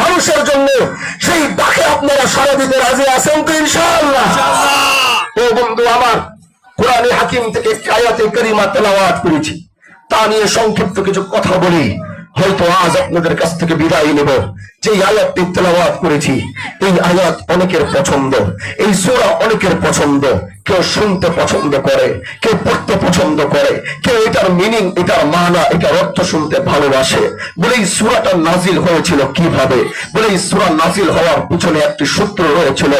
মানুষের জন্য সেই ডাকে আপনারা সাড়া দিতে রাজি আছেন তো ইনশাআল্লাহ? ও বন্ধু আমার, কোরআনে হাকিম থেকে আয়াতে কারিমা তেলাওয়াত করেছি, তা নিয়ে সংক্ষিপ্ত কিছু কথা বলি। হয়তো আজ আপনাদের কাছ থেকে বিদায় নেব। যে আয়াতটি তেলাওয়াত করেছি, এই আয়াত অনেকের পছন্দ, এই সূরা অনেকের পছন্দ। কেউ শুনতে পছন্দ করে, কেউ পড়তে পছন্দ করে, কেউ এটার মিনিং, এটার মানা, এটার অর্থ শুনতে ভালোবাসে। বলে এই সূরাটা নাজিল হয়েছিল কিভাবে? বলে এই সূরা নাজিল হওয়ার পিছনে একটি সূত্র রয়েছিল।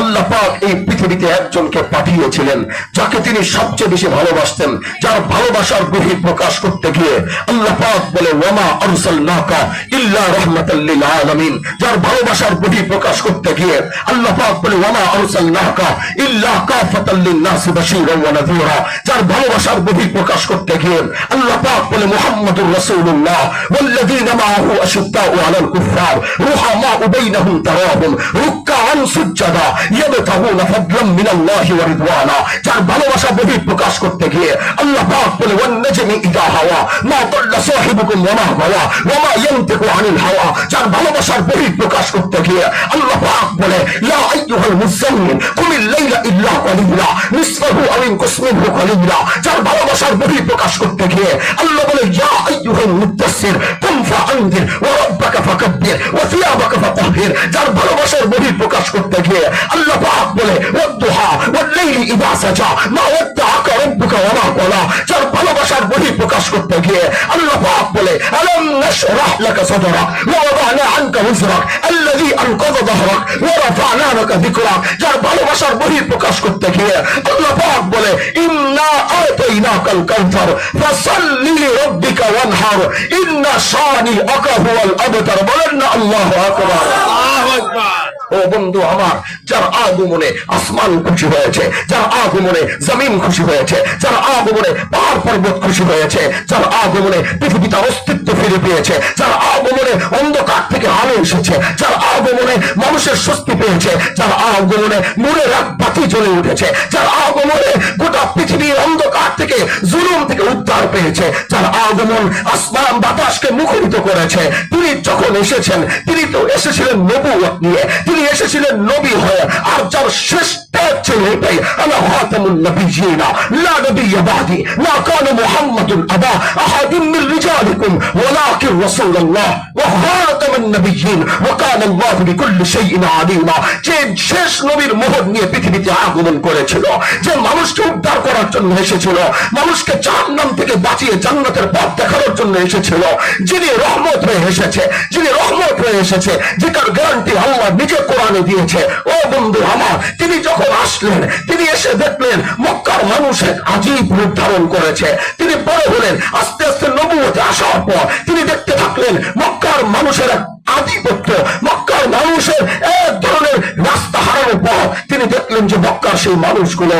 আল্লাহ পাক এই পৃথিবীতে একজনকে পাঠিয়েছিলেন যাকে তিনি সবচেয়ে বেশি ভালোবাসতেন, যার ভালোবাসার বহিঃ প্রকাশ করতে গিয়ে আল্লাহ পাক বলে ওয়ামা আরসালনাকা ইল্লা রাহমাতাল লিল আলামিন। যার ভালোবাসার বহিঃ প্রকাশ করতে গিয়ে আল্লাহ পাক বলে ওয়ামা আরসালনাকা ইল্লা কাফাতাল লিন-নাস বাশীরান ওয়া নাযীরা। যার ভালোবাসার বহিঃ প্রকাশ করতে গিয়ে আল্লাহ পাক বলে মুহাম্মাদুর রাসূলুল্লাহ ওয়াল্লাযীনা মাআহু আশিদ্দাউ আলাল কুফফার রুহামাউ বাইনাহুম তারাহুম রুকআন সুজদা ইয়াবতাগুনা ফাদলাম মিনাল্লাহি ওয়া রিদওয়ানা। যার ভালোবাসা বহিঃ প্রকাশ করতে গিয়ে আল্লাহ পাক বলে ওয়ান নাজমি ইযা হাওয়া মা দাল্লা সাহিবুকুম ওয়া মা গাওয়া ওয়া মা ইয়ানতিকু আনিল হাওয়া। যার ভালোবাসার বহিঃ প্রকাশ করতে গিয়ে আল্লাহ পাক বলে ইয়া আইয়ুহাল মুযাম্মিল কুমিল লাইলা ইল্লা কালিলা নিসফাহু আও ইনকুস মিনহু কালিলা। যার ভালোবাসার বহিঃ প্রকাশ করতে গিয়ে আল্লাহ বলে ইয়া আইয়ুহাল মুদাসসির কুম ফাআনদির ওয়া রাব্বাকা ফাকাব্বির ওয়া সিয়াবাকা ফাতাহহির। যার ভালোবাসার বহিঃ প্রকাশ করতে গিয়ে আল্লাহ পাক বলে ওয়াদ-দুহা ওয়াল-লাইলি ইযা সাজা মা ওয়াদ্দাআকা রাব্বুকা ওয়া মা ক্বালা। যার ভালোবাসার বহিঃ প্রকাশ করতে গিয়ে আল্লাহ পাক বলে আলাম নাশরাহ লাকা সাদরাক ওয়া ওয়াদা'না আনকা ওযরাক আল্লাযী আনকাযা যাহরাক ওয়া রাফা'না লাকা যিকরাক। যার ভালোবাসার বহিঃ প্রকাশ করতে গিয়ে আল্লাহ পাক বলে ইন্না আতাইনাকাল কাউসার ফাসাল্লি লিরাব্বিকা ওয়ানহার ইন্না শানিআকা হুয়াল আবতার। বলেন না আল্লাহু আকবার। আল্লাহু আকবার। ও বন্ধু আমার, যার আগমনে আসমান খুশি হয়েছে, যার আগমনে জমিন খুশি হয়েছে, যার আগমনে পাহাড় পর্বত খুশি হয়েছে, যার আগমনে পৃথিবী তার অস্তিত্ব ফিরে পেয়েছে, যার আগমনে অন্ধকার থেকে আলো এসেছে, যার আগমনে মানুষের স্বস্তি পেয়েছে, যার আগমনে নূরের এক বাতি জ্বলে উঠেছে, যার আগমনে গোটা পৃথিবীর অন্ধকার থেকে জুলুম থেকে উদ্ধার পেয়েছে, যার আগমন আসমান বাতাসকে মুখরিত করেছে। তিনি যখন এসেছেন, তিনি তো এসেছিলেন নবুয়ত নিয়ে, তিনি এসেছিলেন নবী হয়ে। আর যার শেষ ত্যাগ ছিল এটাই, আনা খাতামুন নবিয়্যিনা লা নবিয়্যা বাদি মা কানা মুহাম্মাদুন আবা আহাদিন মিন রিজালিকুম ওয়ালাকিন রাসূলুল্লাহ ওয়া খাতামুন নবিয়্যিন ওয়া কানা আল্লাহু বিকুল্লি শাইইন আলিমা। যে শেষ নবীর মোহর নিয়ে পৃথিবীতে আগমন করেছিল, যে মানুষকে উদ্ধার করার জন্য এসেছিল, মানুষকে জাহান্নাম থেকে বাঁচিয়ে জান্নাতের পথ দেখানোর জন্য এসেছিল, যিনি রহমত হয়ে এসেছে, যিনি রহমত হয়ে এসেছে, যেটার গ্যারান্টি আল্লাহ নিজে কোরআনে দিয়েছে। ও বন্ধু আমার, তিনি যখন আসলেন, তিনি এসে দেখলেন মক্কার মানুষ এক আজীব রূপ ধারণ করেছে। তিনি বড় হলেন, আস্তে আস্তে নবুয়তে আসার পর তিনি দেখতে থাকলেন মক্কার মানুষের এক আধিপত্য, মক্কার মানুষের এক ধরনের রাস্তা হারানোর পর তিনি দেখলেন যে মক্কার সেই মানুষগুলো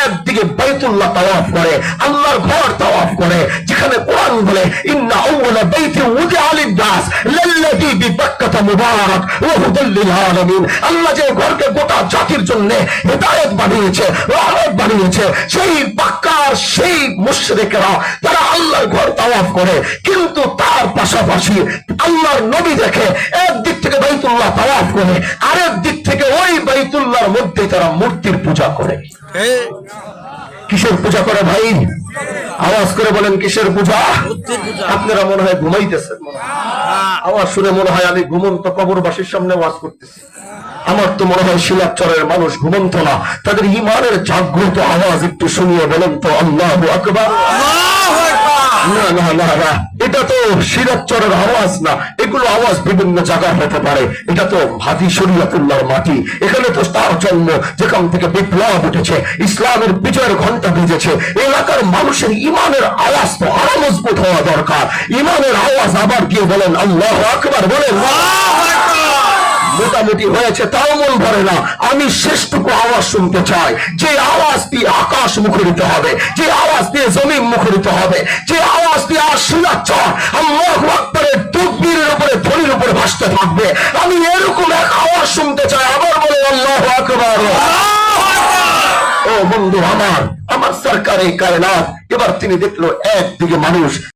একদিকে বাইতুল্লাহ তাওয়াফ করে, আল্লাহর ঘর তাওয়াফ করে, যেখানে কোরআন বলে ইন্না আউওয়ালা বাইতি উযিআ লিন-নাস লাল্লাযী বিবাক্কাতা মুবারাক ওয়া হুদাল লিল আলামিন। আল্লাহ যে ঘরকে গোটা জাতির জন্য হিদায়াত বানিয়েছে, রহমত বানিয়েছে, সেই মক্কার সেই মুশরিকরা তারা আল্লাহর ঘর তাওয়াফ করে, কিন্তু তার পাশাপাশি আল্লাহর নবী দেখে একদিক থেকে বাইতুল্লাহ তাওয়াফ করে, আরেক দিক থেকে ওই বাইতুল্লাহর মধ্যে তারা মূর্তির পূজা করে। কিসের পূজা করে ভাই? আওয়াজ করে বলেন, কিসের পূজা? আপনারা মনে হয় ঘুমাইতেছেন, আওয়াজ শুনে মনে হয় আমি ঘুমন্ত কবরবাসীর সামনে ওয়াজ করতেছি। আমার তো মনে হয় শিলাচরের মানুষ ঘুমন্ত না, তাদের ঈমানের জাগ্রত আওয়াজ একটু শুনিয়ে বলেন তো আল্লাহু আকবার। না না না না, এটা তো শিলাচরের আওয়াজ না, এগুলো আওয়াজ বিভিন্ন জায়গায় হতে পারে। এটা তো হাদি শরীয়তুল্লাহর মাটি, এখানে তো তার জন্ম, যেখান থেকে বিপ্লব উঠেছে, ইসলামের বিজয়ের ঘন্টা বেজেছে। এলাকার মানুষের ঈমানের আওয়াজ তো আরো মজবুত হওয়া দরকার। ঈমানের আওয়াজ আবার গিয়ে বলেন আল্লাহু আকবার, বলেন। মোটামুটি হয়েছে তাও মন ভরে না, আমি শেষটুকু আওয়াজ শুনতে চাই, যে আওয়াজ দিয়ে আকাশ মুখরিত হবে, যে আওয়াজ দিয়ে জমিন মুখরিত হবে, যে আওয়াজ দিয়ে শিলাচর আল্লাহু আকবারের তাকবীরের উপরে ধ্বনির উপরে ভাসতে থাকবে। আমি এরকম এক আওয়াজ শুনতে চাই, আবার বলে আল্লাহু আকবার। ও বন্ধু আমার, আমার সরকারে কায়নাত, এবার তিনি দেখলো একদিকে মানুষ